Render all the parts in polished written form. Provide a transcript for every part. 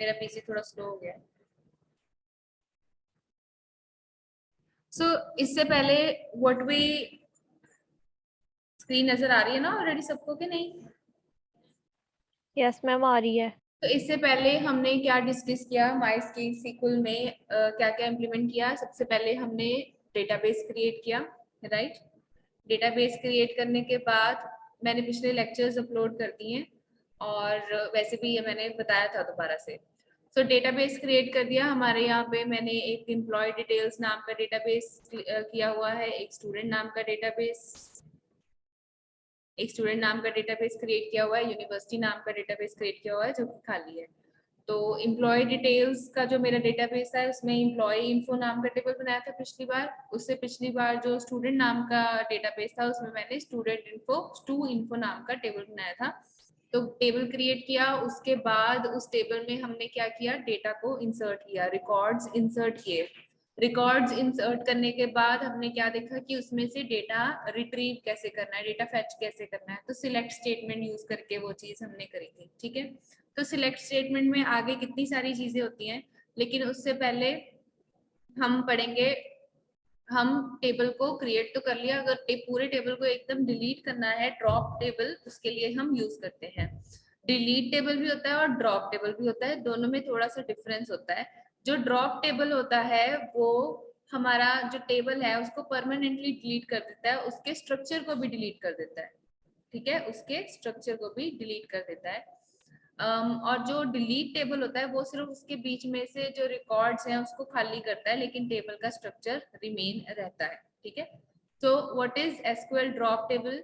मेरा पीसी थोड़ा स्लो हो गया। सो इससे पहले व्हाट वी, स्क्रीन नजर आ रही है ना ऑलरेडी सबको कि नहीं? यस मैम, आ रही है। तो इससे पहले हमने क्या डिस्कस किया माइस्क्ल में, क्या क्या इम्प्लीमेंट किया? सबसे पहले हमने डेटाबेस क्रिएट किया, राइट? डेटाबेस क्रिएट करने के बाद मैंने पिछले लेक्चर्स अपलोड कर दिए हैं, और वैसे भी ये मैंने बताया था दोबारा से। सो डेटाबेस क्रिएट कर दिया। हमारे यहाँ पे मैंने एक एम्प्लॉय डिटेल्स नाम का डेटाबेस किया हुआ है, एक स्टूडेंट नाम का डेटाबेस क्रिएट किया हुआ है, यूनिवर्सिटी नाम का डेटाबेस क्रिएट किया हुआ है जो कि खाली है। तो एम्प्लॉय डिटेल्स का जो मेरा डेटाबेस है उसमें एम्प्लॉय इन्फो नाम का टेबल बनाया था पिछली बार। उससे पिछली बार जो स्टूडेंट नाम का डेटाबेस था उसमें मैंने स्टू इन्फो नाम का टेबल बनाया था। तो टेबल क्रिएट किया, उसके बाद उस टेबल में हमने क्या किया, डेटा को इंसर्ट किया, रिकॉर्ड्स इंसर्ट किए। रिकॉर्ड्स इंसर्ट करने के बाद हमने क्या देखा कि उसमें से डेटा रिट्रीव कैसे करना है, डेटा फेच कैसे करना है। तो सिलेक्ट स्टेटमेंट यूज करके वो चीज हमने करी थी, ठीक है। तो सिलेक्ट स्टेटमेंट में आगे कितनी सारी चीजें होती हैं, लेकिन उससे पहले हम पढ़ेंगे। हम टेबल को क्रिएट तो कर लिया, अगर पूरे टेबल को एकदम डिलीट करना है, ड्रॉप टेबल, उसके लिए हम यूज करते हैं। डिलीट टेबल भी होता है और ड्रॉप टेबल भी होता है, दोनों में थोड़ा सा डिफरेंस होता है। जो ड्रॉप टेबल होता है वो हमारा जो टेबल है उसको परमानेंटली डिलीट कर देता है, उसके स्ट्रक्चर को भी डिलीट कर देता है, ठीक है, उसके स्ट्रक्चर को भी डिलीट कर देता है। और जो डिलीट टेबल होता है वो सिर्फ उसके बीच में से जो रिकॉर्ड्स हैं उसको खाली करता है, लेकिन टेबल का स्ट्रक्चर रिमेन रहता है, ठीक है। So what is SQL drop table?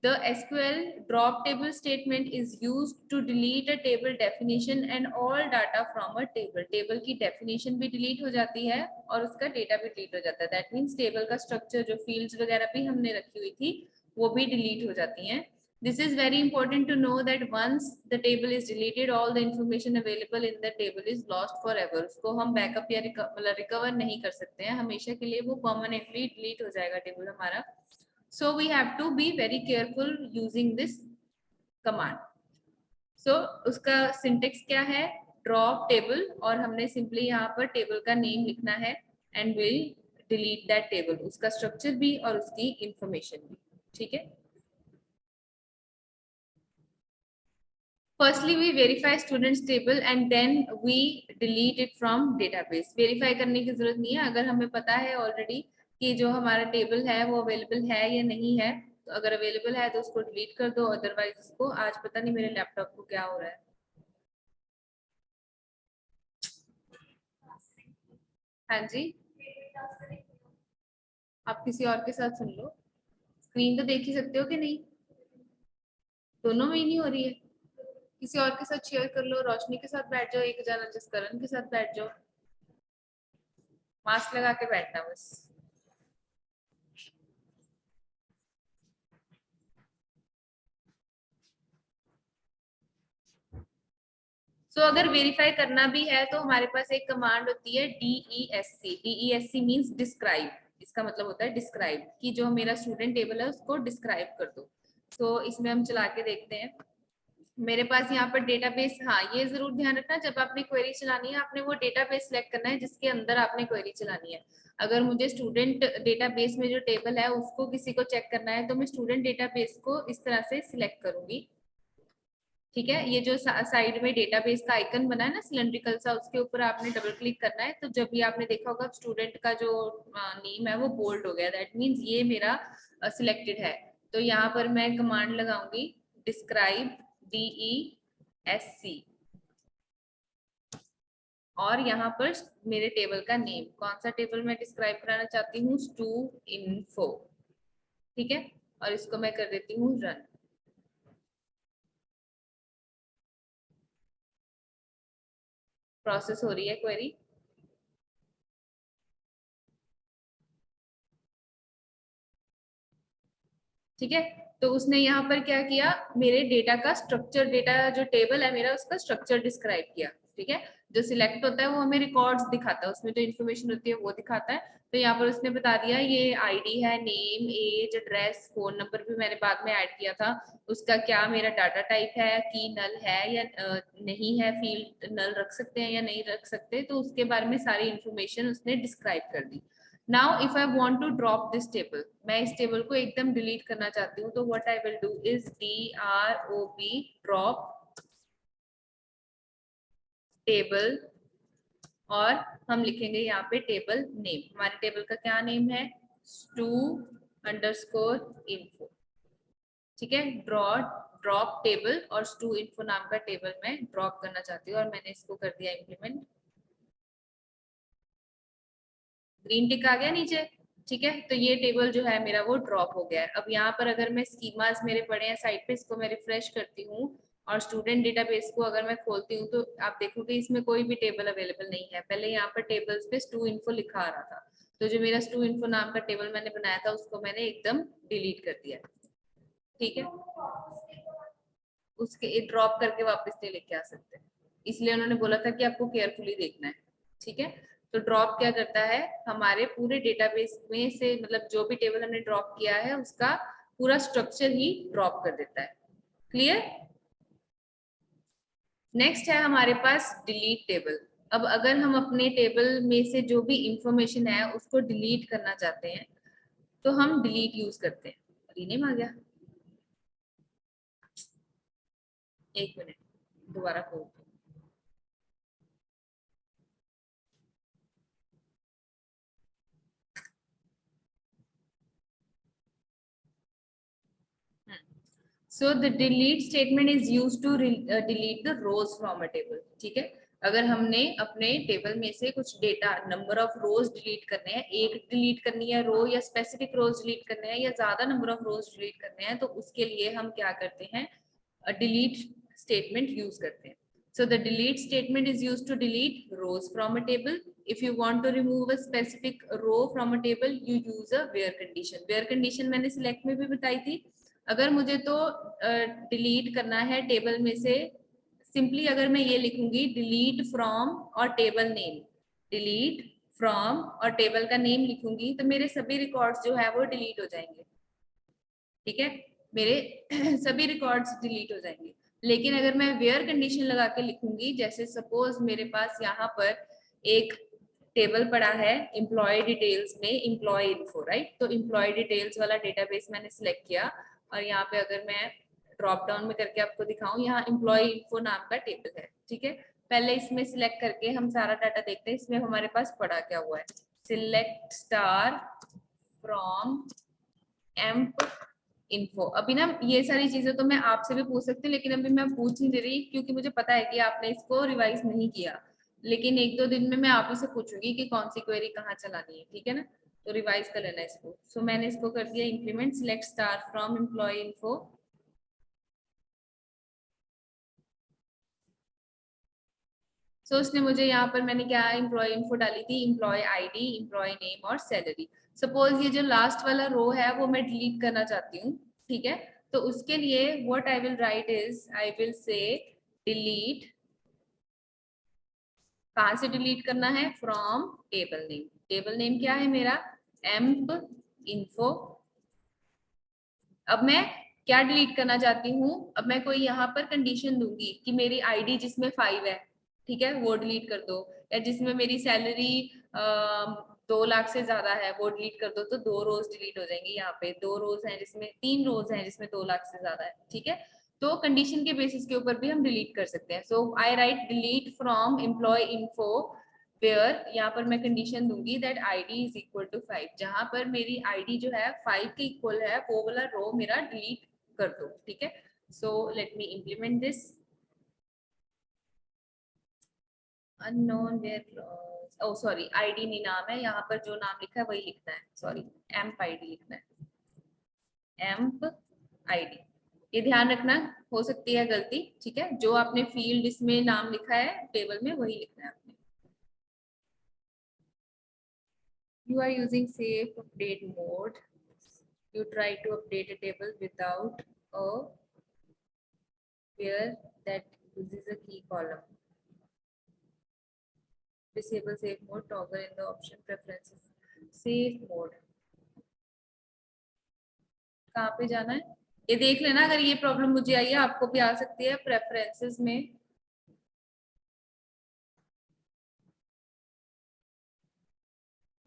The SQL drop table statement is used to delete a table definition and all data from a table. Table की definition भी delete हो जाती है और उसका data भी delete हो जाता है। That means टेबल का structure, जो fields वगैरह भी हमने रखी हुई थी वो भी delete हो जाती हैं। This is very important to know that once the table is deleted, all the information available in the table is lost forever. उसको हम बैकअप या रिकवर नहीं कर सकते हैं, हमेशा के लिए वो परमानेंटली डिलीट हो जाएगा टेबल हमारा। So we have to be very careful using this command. So उसका सिंटेक्स क्या है? ड्रॉप टेबल, और हमने सिंपली यहाँ पर टेबल का नेम लिखना है and will delete that table, उसका स्ट्रक्चर भी और उसकी इंफॉर्मेशन भी, ठीक है। Firstly, we verify students table and then we delete it from database. Verify करने की जरूरत नहीं है, अगर हमें पता है ऑलरेडी कि जो हमारा टेबल है वो अवेलेबल है या नहीं है, तो अगर अवेलेबल है तो उसको डिलीट कर दो, अदरवाइज उसको, आज पता नहीं मेरे लैपटॉप को क्या हो रहा है। हाँ जी, आप किसी और के साथ सुन लो, स्क्रीन तो देख ही सकते हो कि नहीं? दोनों में ही नहीं हो रही है, किसी और के साथ शेयर कर लो, रोशनी के साथ बैठ जाओ एक जना, जसकरण के साथ बैठ जाओ, मास्क लगा के बैठना बस। अगर वेरीफाई करना भी है तो हमारे पास एक कमांड होती है DESC। DESC मींस डिस्क्राइब, इसका मतलब होता है डिस्क्राइब, कि जो मेरा स्टूडेंट टेबल है उसको डिस्क्राइब कर दो। इसमें हम चला के देखते हैं। मेरे पास यहाँ पर डेटाबेस, हाँ ये जरूर ध्यान रखना, जब आपने क्वेरी चलानी है आपने वो डेटाबेस सिलेक्ट करना है जिसके अंदर आपने क्वेरी चलानी है। अगर मुझे स्टूडेंट डेटाबेस में जो टेबल है उसको किसी को चेक करना है तो मैं स्टूडेंट डेटाबेस को इस तरह से सिलेक्ट करूंगी, ठीक है। ये जो साइड में डेटाबेस का आइकन बना है ना सिलेंड्रिकल सा, उसके ऊपर आपने डबल क्लिक करना है। तो जब भी आपने देखा होगा स्टूडेंट का जो नेम है वो बोल्ड हो गया, दैट मीन्स ये मेरा सिलेक्टेड है। तो यहाँ पर मैं कमांड लगाऊंगी डिस्क्राइब DESC, और यहाँ पर मेरे टेबल का नेम, कौन सा टेबल मैं डिस्क्राइब कराना चाहती हूँ, स्टू इन्फो, ठीक है। और इसको मैं कर देती हूँ रन। प्रोसेस हो रही है क्वेरी, ठीक है। तो उसने यहाँ पर क्या किया, मेरे डेटा का स्ट्रक्चर, डेटा जो टेबल है मेरा उसका स्ट्रक्चर डिस्क्राइब किया, ठीक है। जो सिलेक्ट होता है वो हमें रिकॉर्ड्स दिखाता है, उसमें जो इन्फॉर्मेशन होती है वो दिखाता है। तो यहाँ पर उसने बता दिया ये आईडी है, name, age, address, phone number भी मैंने बाद में ऐड किया था, उसका क्या मेरा डाटा टाइप है, की नल है या नहीं है, फील्ड नल रख सकते हैं या नहीं रख सकते, तो उसके बारे में सारी इंफॉर्मेशन उसने डिस्क्राइब कर दी। Now if I want to drop this table, मैं इस टेबल को एकदम डिलीट करना चाहती हूँ, तो what I will do is drop drop table, और हम लिखेंगे यहाँ पे टेबल नेम। हमारे टेबल का क्या नेम है, stu_info। ठीक है, ड्रॉप टेबल और stu_info नाम का टेबल मैं ड्रॉप करना चाहती हूँ, और मैंने इसको कर दिया इम्प्लीमेंट। ग्रीन टिक आ गया नीचे। ठीक है, तो ये टेबल जो है मेरा वो ड्रॉप हो गया है। अब यहाँ पर अगर मैं स्कीमास मेरे पड़े हैं साइड पे, इसको मैं रिफ्रेश करती हूँ और स्टूडेंट डेटाबेस को अगर मैं खोलती हूँ, तो आप देखोगे इसमें कोई भी टेबल अवेलेबल नहीं है। पहले यहाँ पर टेबल्स पे stu_info लिखा आ रहा था, तो जो मेरा stu_info नाम का टेबल मैंने बनाया था उसको मैंने एकदम डिलीट कर दिया। ठीक है, उसके ड्रॉप करके वापस नहीं लेके आ सकते, इसलिए उन्होंने बोला था कि आपको केयरफुली देखना है। ठीक है, तो ड्रॉप क्या करता है, हमारे पूरे डेटाबेस में से मतलब जो भी टेबल हमने ड्रॉप किया है उसका पूरा स्ट्रक्चर ही ड्रॉप कर देता है। क्लियर। नेक्स्ट है हमारे पास डिलीट टेबल। अब अगर हम अपने टेबल में से जो भी इंफॉर्मेशन है उसको डिलीट करना चाहते हैं, तो हम डिलीट यूज करते हैं। रीनेम आ गया, एक मिनट दोबारा खोल। So the delete statement is used to delete the rows from a table. ठीक है, अगर हमने अपने टेबल में से कुछ data, number of rose delete करने हैं, एक डिलीट करनी है रो या स्पेसिफिक रोज डिलीट करने हैं या ज्यादा नंबर ऑफ रोज डिलीट करने हैं, तो उसके लिए हम क्या करते हैं, डिलीट स्टेटमेंट यूज करते हैं। So the delete statement is used to delete rows from a table. If you want to remove a specific row from a table, you use a where condition. Where condition मैंने select में भी बताई थी। अगर मुझे तो delete करना है टेबल में से, सिंपली अगर मैं ये लिखूंगी डिलीट फ्रॉम और टेबल नेम, डिलीट फ्रॉम और टेबल का नेम लिखूंगी, तो मेरे सभी रिकॉर्ड्स जो है वो डिलीट हो जाएंगे। ठीक है, मेरे सभी रिकॉर्ड्स डिलीट हो जाएंगे। लेकिन अगर मैं वेयर कंडीशन लगा के लिखूंगी, जैसे सपोज मेरे पास यहाँ पर एक टेबल पड़ा है एम्प्लॉय डिटेल्स में, एम्प्लॉय इन्फो, राइट, तो एम्प्लॉय डिटेल्स वाला डेटाबेस मैंने सिलेक्ट किया, और यहाँ पे अगर मैं ड्रॉप डाउन में करके आपको दिखाऊं, यहाँ एम्प्लॉय इन्फो नाम का टेबल है। ठीक है, पहले इसमें सिलेक्ट करके हम सारा डाटा देखते हैं, इसमें हमारे पास पड़ा क्या हुआ है, select star from amp info. अभी ना ये सारी चीजें तो मैं आपसे भी पूछ सकती हूँ, लेकिन अभी मैं पूछ नहीं दे रही क्योंकि मुझे पता है कि आपने इसको रिवाइज नहीं किया, लेकिन एक दो दिन में मैं आप ही से पूछूंगी कि कौन सी क्वेरी कहाँ चलानी है। ठीक है ना, तो रिवाइज कर लेना इसको। सो मैंने इसको कर दिया implement select star from employ info. So उसने मुझे यहाँ पर, मैंने क्या एम्प्लॉय इन्फो डाली थी, एम्प्लॉय आईडी, एम्प्लॉय नेम और सैलरी। सपोज ये जो लास्ट वाला रो है वो मैं डिलीट करना चाहती हूँ। ठीक है, तो उसके लिए what I will write is, I will say delete, कहाँ से डिलीट करना है, from table name. Table name क्या है मेरा, एम्प इन्फो। अब मैं क्या डिलीट करना चाहती हूँ, अब मैं कोई यहाँ पर कंडीशन दूंगी कि मेरी आईडी जिसमें 5 है, ठीक है, वो डिलीट कर दो, या जिसमें मेरी सैलरी 2 लाख से ज्यादा है वो डिलीट कर दो, तो 2 रोज डिलीट हो जाएंगे। यहाँ पे 2 रोज हैं जिसमें, 3 रोज हैं जिसमें 2 लाख से ज्यादा है। ठीक है, तो कंडीशन के बेसिस के ऊपर भी हम डिलीट कर सकते हैं। So I write delete from employ info where, यहाँ पर मैं कंडीशन दूंगी that ID is equal to 5, जहां पर मेरी आईडी जो है 5 के इक्वल है, वो वाला रो मेरा डिलीट कर दो। ठीक है, so let me implement this. Unknown where, oh sorry, ID नहीं नाम है, यहाँ पर जो नाम लिखा है वही लिखना है, सॉरी, एम्प आईडी लिखना है, एम्प आईडी। ये ध्यान रखना, हो सकती है गलती। ठीक है, जो आपने फील्ड इसमें नाम लिखा है टेबल में वही लिखना है आपने। You are using safe update mode. You try to update a table without a where that uses a key column. Disable save mode, toggle in the option preferences. Save mode कहाँ पे जाना है ये देख लेना, अगर ये प्रॉब्लम मुझे आई है आपको भी आ सकती है। प्रेफरेंसेस में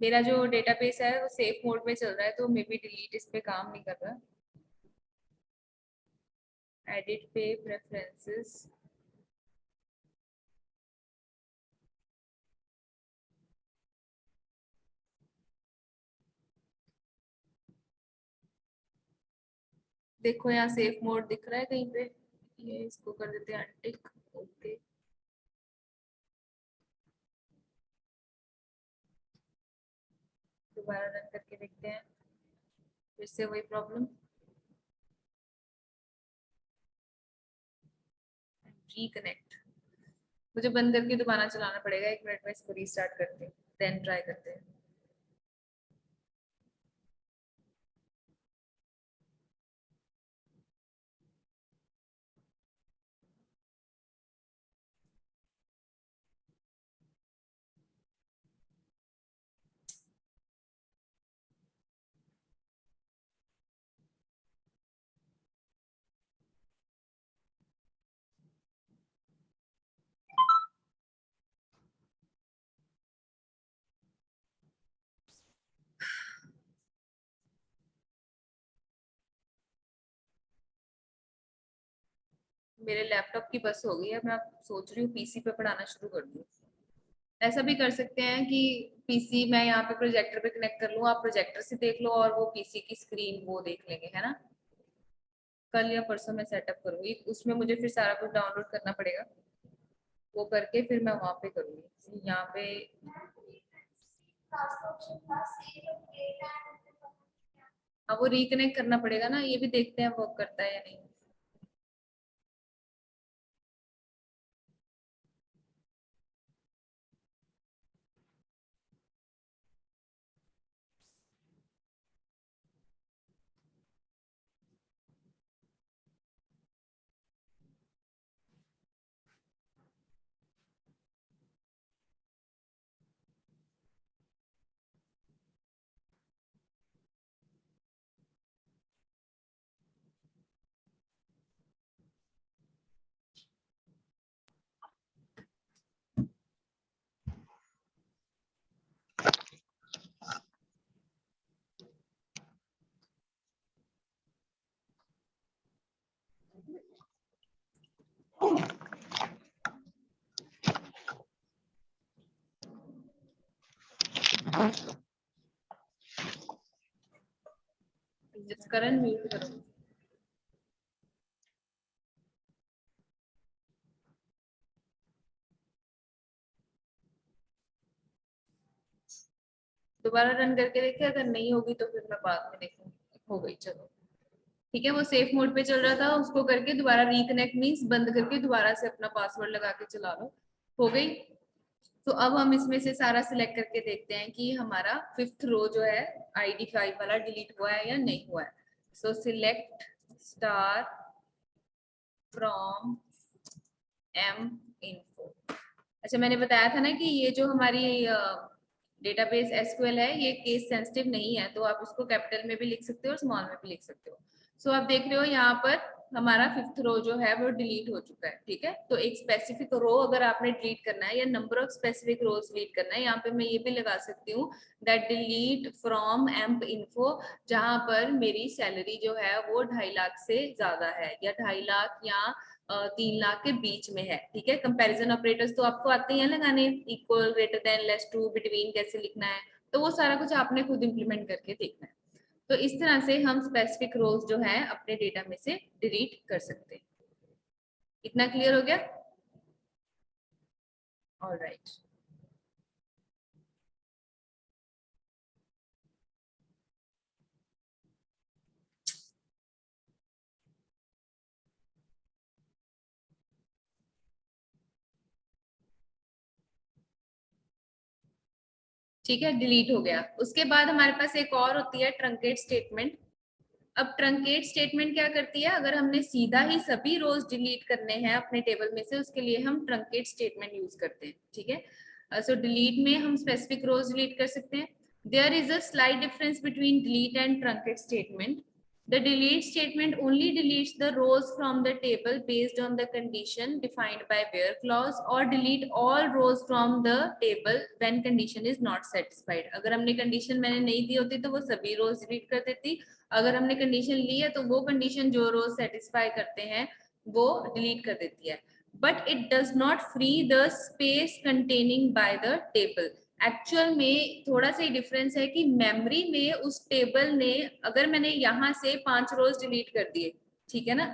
मेरा जो डेटाबेस है वो सेफ मोड में चल रहा है, तो मे बी डिलीट इस पे काम नहीं कर रहा। एडिट पे प्रेफरेंसेस, देखो यहाँ सेफ मोड दिख रहा है कहीं पे, ये इसको कर देते हैं अनटिक। ओके, दोबारा रन करके देखते हैं, फिर से वही प्रॉब्लम। रिकनेक्ट, मुझे बंद करके दोबारा चलाना पड़ेगा, 1 मिनट में इसको रीस्टार्ट करते हैं, देन ट्राई करते हैं। मेरे लैपटॉप की बस हो गई है, मैं अब सोच रही हूँ पीसी पे पढ़ाना शुरू कर दूँ। ऐसा भी कर सकते हैं कि पीसी मैं यहाँ पे प्रोजेक्टर पे कनेक्ट कर लूँ, आप प्रोजेक्टर से देख लो और वो पीसी की स्क्रीन वो देख लेंगे, है ना। कल या परसों मैं सेटअप करूंगी, उसमें मुझे फिर सारा कुछ डाउनलोड करना पड़ेगा, वो करके फिर मैं वहां पे करूंगी यहाँ पे। अब वो रिकनेक्ट करना पड़ेगा ना, ये भी देखते हैं वर्क करता है या नहीं। जस्ट करंट म्यूट करो। दोबारा रन करके देखिए, अगर नहीं होगी तो फिर मैं बाद में देखूंगी। हो गई, चलो ठीक है। वो सेफ मोड पे चल रहा था, उसको करके दोबारा रिकनेक्ट मीन्स बंद करके दोबारा से अपना पासवर्ड लगा के चला लो। हो गई। तो अब हम इसमें से सारा सिलेक्ट करके देखते हैं कि हमारा 5th रो जो है ID5 वाला डिलीट हुआ है या नहीं हुआ है। So select star from M info. अच्छा, मैंने बताया था ना कि ये जो हमारी डेटाबेस एसक्यूएल है ये केस सेंसिटिव नहीं है, तो आप उसको कैपिटल में भी लिख सकते हो और स्मॉल में भी लिख सकते हो। सो आप देख रहे हो यहाँ पर हमारा 5th रो जो है वो डिलीट हो चुका है, ठीक है। तो एक स्पेसिफिक रो अगर आपने डिलीट करना है या number of specific rows delete करना है, यहाँ पे मैं ये भी लगा सकती हूँ that delete from amp info, जहां पर मेरी सैलरी जो है वो 2.5 लाख से ज्यादा है या 2.5 लाख या 3 लाख के बीच में है, ठीक है। कंपैरिजन ऑपरेटर्स तो आपको आते हैं लगाने, equal, greater than, less to, between कैसे लिखना है, तो वो सारा कुछ आपने खुद इंप्लीमेंट करके देखना है। तो इस तरह से हम स्पेसिफिक रोज जो है अपने डेटा में से डिलीट कर सकते हैं। इतना क्लियर हो गया? ऑलराइट। ठीक है, डिलीट हो गया। उसके बाद हमारे पास एक और होती है ट्रंकेट स्टेटमेंट। अब ट्रंकेट स्टेटमेंट क्या करती है, अगर हमने सीधा ही सभी रोज डिलीट करने हैं अपने टेबल में से, उसके लिए हम ट्रंकेट स्टेटमेंट यूज करते हैं, ठीक है। सो डिलीट में हम स्पेसिफिक रोज डिलीट कर सकते हैं. There is a slight difference between delete and truncate statement. The delete statement only deletes the rows from the table based on the condition defined by where clause, or delete all rows from the table when condition is not satisfied. अगर हमने condition मैंने नहीं दी होती तो वो सभी rows delete कर देती. अगर हमने condition ली है तो वो condition जो rows satisfy करते हैं वो delete कर देती है. But it does not free the space containing by the table. Actual में थोड़ा सा ही डिफरेंस है कि मेमोरी में उस टेबल ने, अगर मैंने यहाँ से 5 रोज डिलीट कर दिए, ठीक है ना,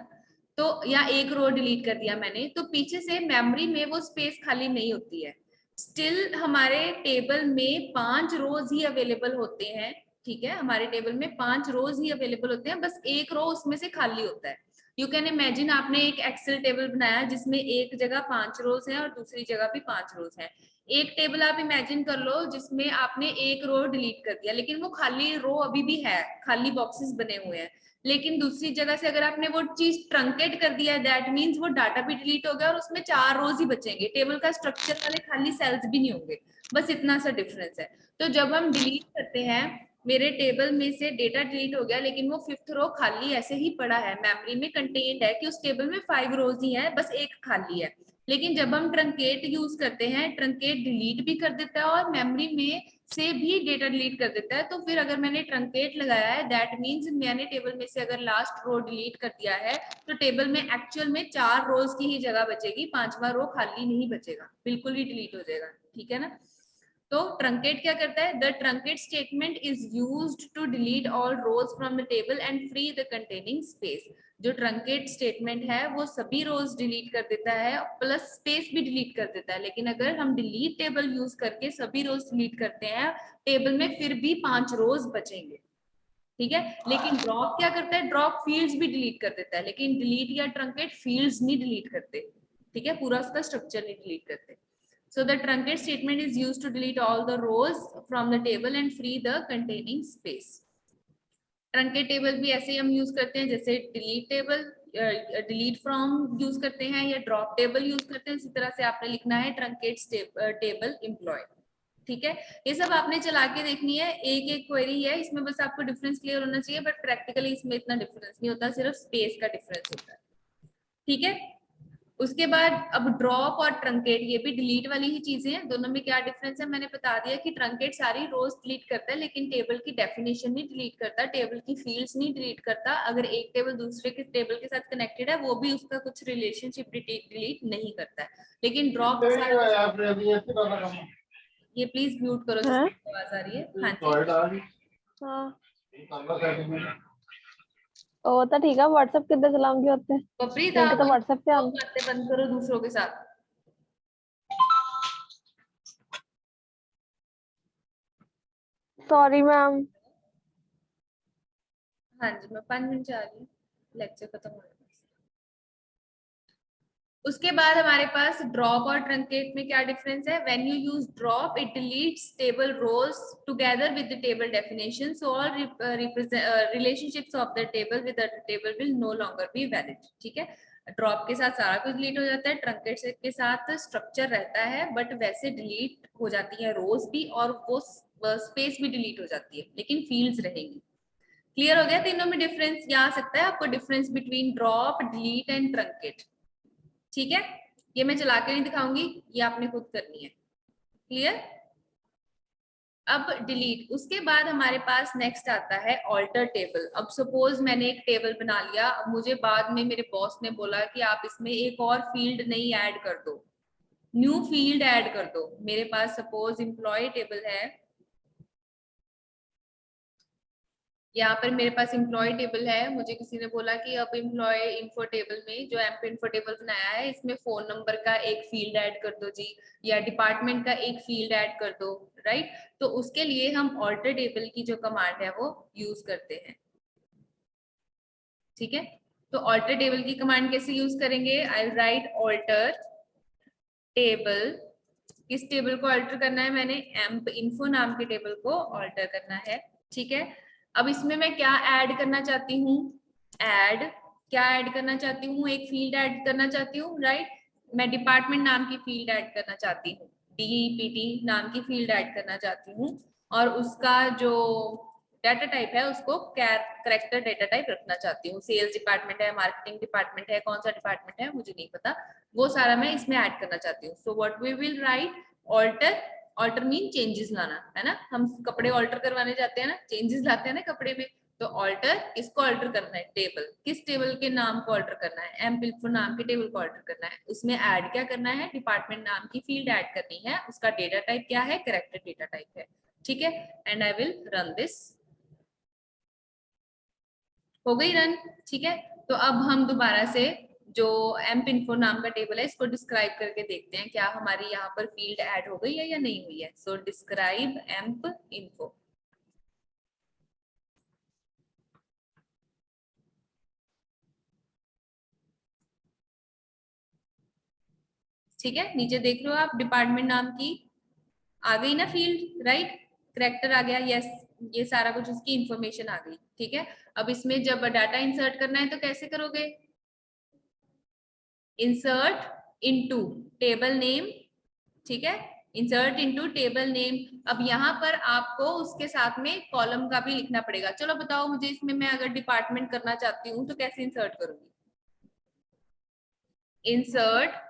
तो या एक रो डिलीट कर दिया मैंने, तो पीछे से मेमोरी में वो स्पेस खाली नहीं होती है. स्टिल हमारे टेबल में 5 रोज ही अवेलेबल होते हैं. ठीक है, हमारे टेबल में 5 रोज ही अवेलेबल होते हैं, बस एक रो उसमें से खाली होता है. यू कैन इमेजिन आपने एक एक्सेल टेबल बनाया जिसमें एक जगह 5 रोज हैं और दूसरी जगह भी 5 रोज हैं. एक टेबल आप इमेजिन कर लो जिसमें आपने एक रो डिलीट कर दिया, लेकिन वो खाली रो अभी भी है, खाली बॉक्सेस बने हुए हैं. लेकिन दूसरी जगह से अगर आपने वो चीज ट्रंकेट कर दिया, दैट मींस वो डाटा भी डिलीट हो गया और उसमें 4 रोज ही बचेंगे, टेबल का स्ट्रक्चर वाले खाली सेल्स भी नहीं होंगे. बस इतना सा डिफरेंस है. तो जब हम डिलीट करते हैं, मेरे टेबल में से डेटा डिलीट हो गया लेकिन वो 5th रो खाली ऐसे ही पड़ा है, मेमोरी में कंटेन्ड है कि उस टेबल में 5 रोज ही है, बस एक खाली है. लेकिन जब हम ट्रंकेट यूज करते हैं, ट्रंकेट डिलीट भी कर देता है और मेमोरी में से भी डेटा डिलीट कर देता है. तो फिर अगर मैंने ट्रंकेट लगाया है, दैट मींस मैंने टेबल में से अगर लास्ट रो डिलीट कर दिया है तो टेबल में एक्चुअल में 4 रोज की ही जगह बचेगी, 5वां रो खाली नहीं बचेगा, बिल्कुल ही डिलीट हो जाएगा. ठीक है ना. तो ट्रंकेट क्या करता है? The truncate statement is used to delete all rows from the table and free the containing space. जो ट्रंकेट स्टेटमेंट है वो सभी रोज डिलीट कर देता है प्लस स्पेस भी डिलीट कर देता है. लेकिन अगर हम डिलीट टेबल यूज करके सभी रोज डिलीट करते हैं, टेबल में फिर भी 5 रोज बचेंगे. ठीक है. लेकिन ड्रॉप क्या करता है? ड्रॉप फील्ड्स भी डिलीट कर देता है, लेकिन डिलीट या ट्रंकेट फील्ड्स नहीं डिलीट करते. ठीक है, पूरा उसका स्ट्रक्चर नहीं डिलीट करते. So the truncate statement is used to delete all the rows from the table and free the containing space. Truncate table भी ऐसे ही हम यूज करते हैं जैसे delete table, delete from use करते हैं या drop table यूज करते हैं. इसी तरह से आपने लिखना है truncate table employee. ठीक है, ये सब आपने चला के देखनी है. एक एक क्वेरी है, इसमें बस आपको डिफरेंस क्लियर होना चाहिए, बट प्रैक्टिकली इसमें इतना डिफरेंस नहीं होता, सिर्फ स्पेस का डिफरेंस होता है. ठीक है. उसके बाद अब ड्रॉप और ट्रंकेट, ये भी डिलीट वाली ही चीजें हैं. दोनों में क्या डिफरेंस है मैंने बता दिया कि ट्रंकेट सारी रोज डिलीट करता है लेकिन टेबल की डेफिनेशन नहीं डिलीट करता, टेबल की फील्ड्स नहीं डिलीट करता. अगर एक टेबल दूसरे के टेबल के साथ कनेक्टेड है वो भी उसका कुछ रिलेशनशिप डिलीट नहीं करता है. लेकिन ड्रॉप, ये प्लीज म्यूट करो जिसकी आवाज आ रही है. हाँ जी. ਉਹ ਤਾਂ ਠੀਕ ਆ WhatsApp ਕਿੱਦਾਂ ਚਲਾਉਂਗੀ ਉੱਤੇ बपरीत लिंक आप तो WhatsApp पे आऊं बातें बंद करो दूसरों के साथ. Sorry ma'am. हाँ जी, मैं 5 मिनट जा रही हूँ, लेक्चर खत्म हो गया. उसके बाद हमारे पास ड्रॉप और ट्रंकेट में क्या डिफरेंस है? When you use drop it deletes table rows together with the table definition, so all relationships of the table with the table will no longer be valid. ठीक है, ड्रॉप के साथ सारा कुछ डिलीट हो जाता है, ट्रंकेट के साथ स्ट्रक्चर रहता है बट वैसे डिलीट हो जाती है रोज भी और वो स्पेस भी डिलीट हो जाती है, लेकिन फील्ड्स रहेंगी. क्लियर हो गया? तीनों में डिफरेंस यहाँ आ सकता है आपको, difference between drop, delete and truncate. ठीक है, ये मैं चला के नहीं दिखाऊंगी, ये आपने खुद करनी है. क्लियर? अब डिलीट, उसके बाद हमारे पास नेक्स्ट आता है ऑल्टर टेबल. अब सपोज मैंने एक टेबल बना लिया, अब मुझे बाद में मेरे बॉस ने बोला कि आप इसमें एक और फील्ड नहीं ऐड कर दो, न्यू फील्ड ऐड कर दो. मेरे पास सपोज एम्प्लॉय टेबल है, यहाँ पर मेरे पास एम्प्लॉय टेबल है. मुझे किसी ने बोला कि अब एम्प्लॉय इन्फो टेबल में, जो एमपी इन्फो टेबल बनाया है, इसमें फोन नंबर का एक फील्ड ऐड कर दो जी, या डिपार्टमेंट का एक फील्ड ऐड कर दो. राइट, तो उसके लिए हम ऑल्टर टेबल की जो कमांड है वो यूज करते हैं. ठीक है, तो ऑल्टर टेबल की कमांड कैसे यूज करेंगे? आई राइट ऑल्टर टेबल. किस टेबल को ऑल्टर करना है? मैंने एम्प इन्फो नाम के टेबल को ऑल्टर करना है. ठीक है, अब इसमें मैं क्या ऐड करना चाहती हूँ? क्या ऐड करना चाहती हूँ? एक फील्ड ऐड करना चाहती हूँ. राइट, मैं डिपार्टमेंट नाम की फील्ड ऐड करना चाहती हूँ. DPT नाम की फील्ड ऐड करना चाहती हूँ और उसका जो डाटा टाइप है उसको कैरेक्टर डाटा टाइप रखना चाहती हूँ। सेल्स डिपार्टमेंट है, मार्केटिंग डिपार्टमेंट है, कौन सा डिपार्टमेंट है मुझे नहीं पता, वो सारा मैं इसमें ऐड करना चाहती हूँ। So what we will write, alter, alter mean changes लाना है ना, हम कपड़े ऑल्टर करवाने जाते हैं ना, चेंजेस लाते हैं ना कपड़े में, तो ऑल्टर किसको ऑल्टर करना है, टेबल, किस टेबल के नाम को ऑल्टर करना है, एमपिल्फो नाम के टेबल को ऑल्टर करना है, उसमें ऐड क्या करना है, डिपार्टमेंट नाम की फील्ड ऐड करनी है, उसका डेटा टाइप क्या है, कैरेक्टर डेटा टाइप है, ठीक है। And I will run this, हो गई रन, ठीक है। तो अब हम दोबारा से जो एम्प इन्फो नाम का टेबल है इसको डिस्क्राइब करके देखते हैं क्या हमारी यहाँ पर फील्ड ऐड हो गई है या नहीं हुई है। सो डिस्क्राइब एम्प इन्फो, ठीक है। नीचे देख रहे हो आप डिपार्टमेंट नाम की आ गई ना फील्ड, राइट, करेक्टर आ गया, यस, ये सारा कुछ उसकी इंफॉर्मेशन आ गई, ठीक है। अब इसमें जब डाटा इंसर्ट करना है तो कैसे करोगे, इंसर्ट इनटू टेबल नेम, ठीक है, इंसर्ट इनटू टेबल नेम। अब यहाँ पर आपको उसके साथ में कॉलम का भी लिखना पड़ेगा। चलो बताओ मुझे, इसमें मैं अगर डिपार्टमेंट करना चाहती हूँ तो कैसे इंसर्ट करूंगी, इंसर्ट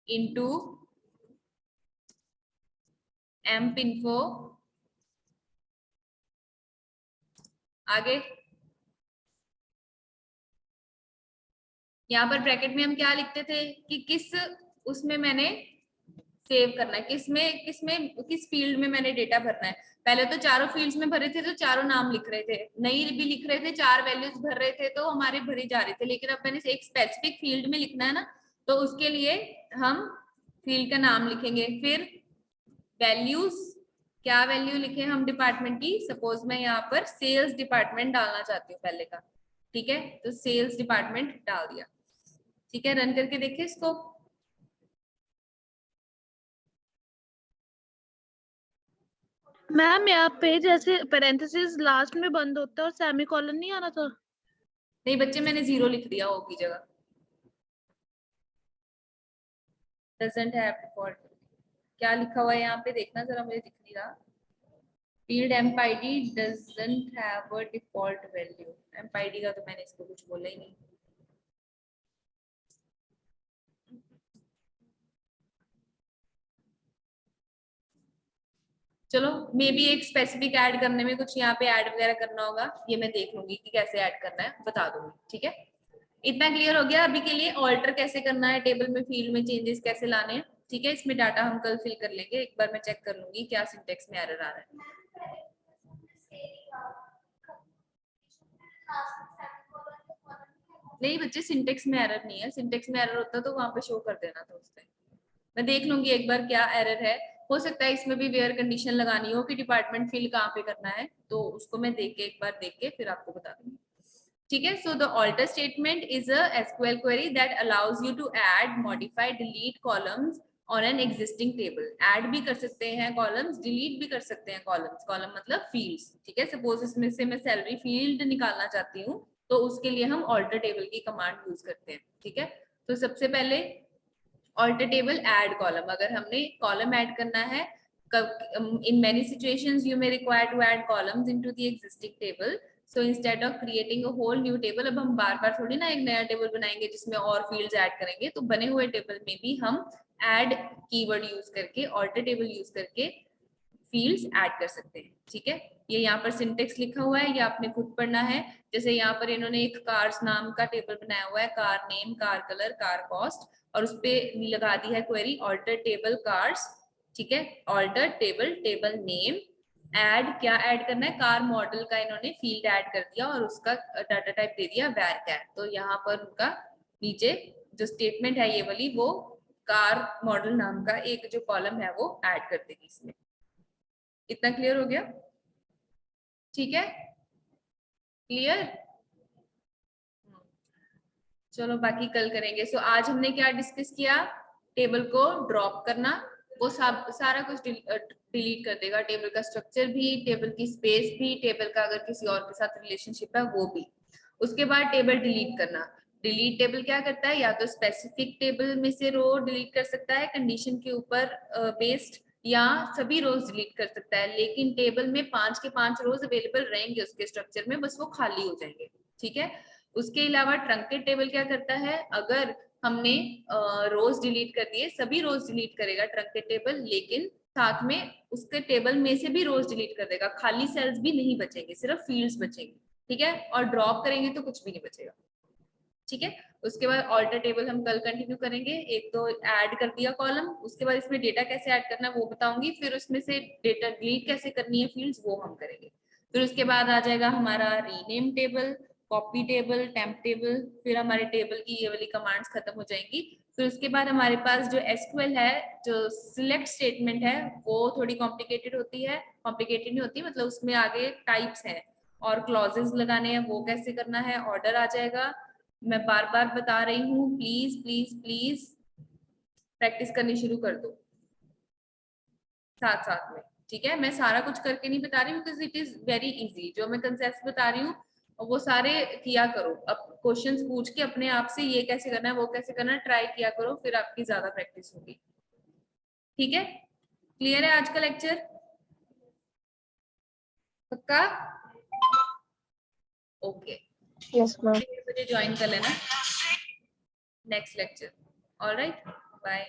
इनटू एम्प इन्फो, आगे यहाँ पर ब्रैकेट में हम क्या लिखते थे कि किस उसमें मैंने सेव करना है, किस फील्ड में मैंने डेटा भरना है। पहले तो चारों फील्ड्स में भरे थे तो चारों नाम लिख रहे थे, नहीं भी लिख रहे थे, चार वैल्यूज भर रहे थे तो हमारे भरी जा रहे थे, लेकिन अब मैंने एक स्पेसिफिक फील्ड में लिखना है ना, तो उसके लिए हम फील्ड का नाम लिखेंगे, फिर वैल्यूज, क्या वैल्यू लिखे हम डिपार्टमेंट की, सपोज मैं यहाँ पर सेल्स डिपार्टमेंट डालना चाहती हूँ पहले का, ठीक है, तो सेल्स डिपार्टमेंट डाल दिया, ठीक है। रन करके देखिए इसको, मैम यहाँ पे जैसे पेरेंथेसिस लास्ट में बंद होता है और सेमीकोलन नहीं आना था। नहीं बच्चे मैंने जीरो लिख दिया ओ की जगह, डजंट हैव डिफॉल्ट, क्या लिखा हुआ है यहाँ पे देखना जरा, मुझे दिख नहीं रहा, field emp ID doesn't have a default value, emp ID का तो मैंने इसको कुछ बोला ही नहीं। चलो मे बी एक स्पेसिफिक ऐड करने में कुछ यहाँ पे ऐड वगैरह करना होगा, ये मैं देख लूंगी कि कैसे ऐड करना है, बता दूंगी, ठीक है। इतना क्लियर हो गया अभी के लिए, ऑल्टर कैसे करना है टेबल में, फील्ड में चेंजेस कैसे लाने हैं, ठीक है। इसमें डाटा हम कल फिल कर लेंगे, एक बार मैं चेक कर लूंगी क्या सिंटेक्स में एरर आ रहा है। नहीं बच्चे सिंटेक्स में एरर नहीं है, सिंटेक्स में एरर होता तो वहां पे शो कर देना था उस टाइम, मैं देख लूंगी एक बार क्या एरर है, हो सकता है इसमें भी वेयर कंडीशन लगानी हो कि डिपार्टमेंट फिल कहाँ पे करना है, तो उसको मैं देख के एक बार देख के फिर आपको बता दूंगी, ठीक है। So the alter statement is a SQL query that allows you to add, modify, delete columns on an existing table, add भी कर सकते हैं कॉलम्स, डिलीट भी कर सकते हैं कॉलम्स, कॉलम मतलब फील्ड्स, ठीक है। सपोज इसमें से मैं सैलरी फील्ड निकालना चाहती हूँ तो उसके लिए हम ऑल्टर टेबल की कमांड यूज करते हैं, ठीक है। तो सबसे पहले ऑल्टर टेबल ऐड कॉलम, अगर हमने कॉलम ऐड करना है, in many situations you may require to add columns into the existing table, so instead of creating a whole new table, अब हम बार बार थोड़ी ना एक नया टेबल बनाएंगे जिसमें और फील्ड्स ऐड करेंगे, तो बने हुए टेबल में भी हम ऐड कीवर्ड यूज करके, ऑल्टर टेबल यूज करके फील्ड्स ऐड कर सकते हैं, ठीक है। ये यहाँ पर सिंटेक्स लिखा हुआ है, ये आपने खुद पढ़ना है। जैसे यहाँ पर इन्होंने एक कार्स नाम का टेबल बनाया हुआ है, car name, car colour, car cost, और उस पे लगा दी है क्वेरी ऑल्टर टेबल कार्स, ठीक है, alter table table name, add, क्या ऐड करना है, कार मॉडल का इन्होंने फील्ड ऐड कर दिया और उसका डाटा टाइप दे दिया var cat, तो यहाँ पर उनका नीचे जो स्टेटमेंट है ये वाली, वो कार मॉडल नाम का एक जो कॉलम है वो ऐड कर देगी इसमें। इतना क्लियर हो गया, ठीक है, क्लियर। चलो बाकी कल करेंगे। सो आज हमने क्या डिस्कस किया, टेबल को ड्रॉप करना, वो सब सारा कुछ डिलीट कर देगा, टेबल का स्ट्रक्चर भी, टेबल की स्पेस भी, टेबल का अगर किसी और के साथ रिलेशनशिप है वो भी। उसके बाद टेबल डिलीट करना, डिलीट टेबल क्या करता है, या तो स्पेसिफिक टेबल में से रो डिलीट कर सकता है कंडीशन के ऊपर बेस्ड, या सभी रोज डिलीट कर सकता है, लेकिन टेबल में 5 के 5 रोज अवेलेबल रहेंगे उसके स्ट्रक्चर में, बस वो खाली हो जाएंगे, ठीक है। उसके अलावा ट्रंकेट टेबल क्या करता है, अगर हमने रोज डिलीट कर दिए, सभी रोज डिलीट करेगा ट्रंकेट टेबल, लेकिन साथ में उसके टेबल में से भी रोज डिलीट कर देगा, खाली सेल्स भी नहीं बचेंगे, सिर्फ फील्ड्स बचेंगे, ठीक है। और ड्रॉप करेंगे तो कुछ भी नहीं बचेगा, ठीक है। उसके बाद ऑल्टर टेबल हम कल कंटिन्यू करेंगे। एक तो ऐड कर दिया कॉलम, उसके बाद इसमें डेटा कैसे ऐड करना है वो बताऊंगी, फिर उसमें से डेटा डिलीट कैसे करनी है फील्ड्स वो हम करेंगे। फिर उसके बाद आ जाएगा हमारा rename table, copy table, temp table, फिर हमारे टेबल की ये वाली कमांड्स खत्म हो जाएंगी। फिर उसके बाद हमारे पास जो एसक्यूएल है, जो सिलेक्ट स्टेटमेंट है, वो थोड़ी कॉम्प्लिकेटेड होती है, कॉम्प्लिकेटेड नहीं होती, मतलब उसमें आगे टाइप्स हैं और क्लॉजेस लगाने हैं, वो कैसे करना है, ऑर्डर आ जाएगा। मैं बार बार बता रही हूँ, प्लीज प्लीज प्लीज प्रैक्टिस करनी शुरू कर दो साथ साथ में, ठीक है। मैं सारा कुछ करके नहीं बता रही हूँ, because it is very easy, जो मैं कंसेप्ट बता रही हूँ वो सारे किया करो, अब क्वेश्चंस पूछ के अपने आप से ये कैसे करना है वो कैसे करना है ट्राई किया करो, फिर आपकी ज्यादा प्रैक्टिस होगी, ठीक है। क्लियर है आज का लेक्चर, पक्का? Okay, yes ma'am. मुझे ज्वाइन कर लेना नेक्स्ट लेक्चर। Alright, bye.